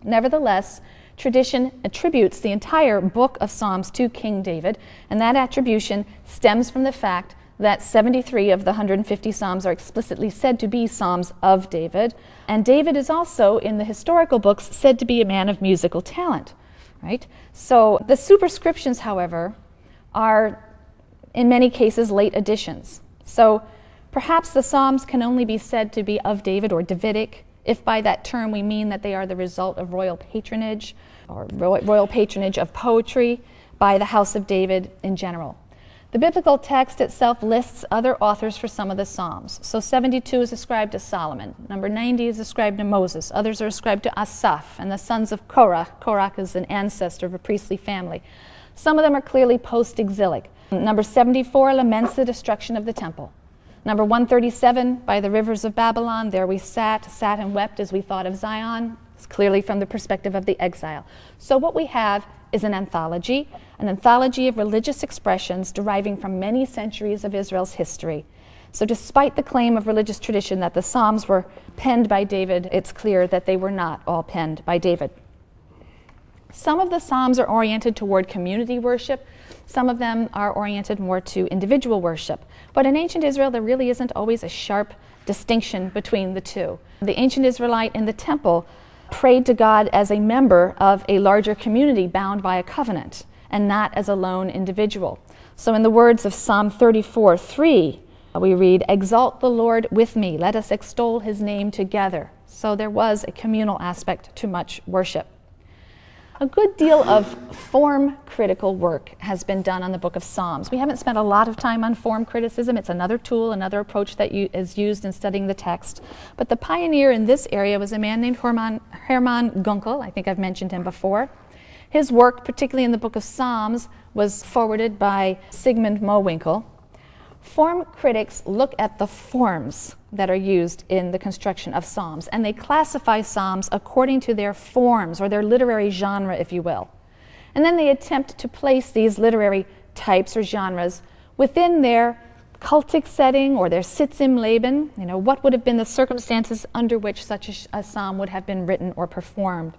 Nevertheless, tradition attributes the entire book of Psalms to King David, and that attribution stems from the fact that 73 of the 150 Psalms are explicitly said to be Psalms of David, and David is also, in the historical books, said to be a man of musical talent, right? So the superscriptions, however, are in many cases late additions. So perhaps the Psalms can only be said to be of David or Davidic, if by that term we mean that they are the result of royal patronage or royal patronage of poetry by the House of David in general. The biblical text itself lists other authors for some of the Psalms. So 72 is ascribed to Solomon. Number 90 is ascribed to Moses. Others are ascribed to Assaf and the sons of Korah. Korah is an ancestor of a priestly family. Some of them are clearly post-exilic. Number 74 laments the destruction of the temple. Number 137, by the rivers of Babylon, there we sat and wept as we thought of Zion. It's clearly from the perspective of the exile. So what we have is an anthology of religious expressions deriving from many centuries of Israel's history. So despite the claim of religious tradition that the Psalms were penned by David, it's clear that they were not all penned by David. Some of the Psalms are oriented toward community worship. Some of them are oriented more to individual worship. But in ancient Israel, there really isn't always a sharp distinction between the two. The ancient Israelite in the temple prayed to God as a member of a larger community bound by a covenant, and not as a lone individual. So in the words of Psalm 34:3, we read, "Exalt the Lord with me, let us extol his name together." So there was a communal aspect to much worship. A good deal of form-critical work has been done on the book of Psalms. We haven't spent a lot of time on form criticism. It's another tool, another approach that is used in studying the text. But the pioneer in this area was a man named Hermann Gunkel. I think I've mentioned him before. His work, particularly in the book of Psalms, was forwarded by Sigmund Mowinckel. Form critics look at the forms that are used in the construction of Psalms, and they classify Psalms according to their forms, or their literary genre, if you will. And then they attempt to place these literary types or genres within their cultic setting or their Sitz im Leben. You know, what would have been the circumstances under which such a psalm would have been written or performed.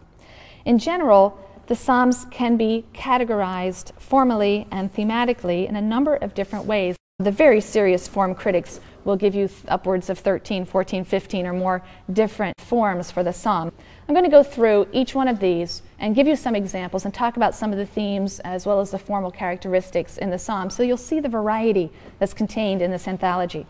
In general, the Psalms can be categorized formally and thematically in a number of different ways. The very serious form critics will give you upwards of 13, 14, 15 or more different forms for the psalm. I'm going to go through each one of these and give you some examples and talk about some of the themes as well as the formal characteristics in the psalm, so you'll see the variety that's contained in this anthology.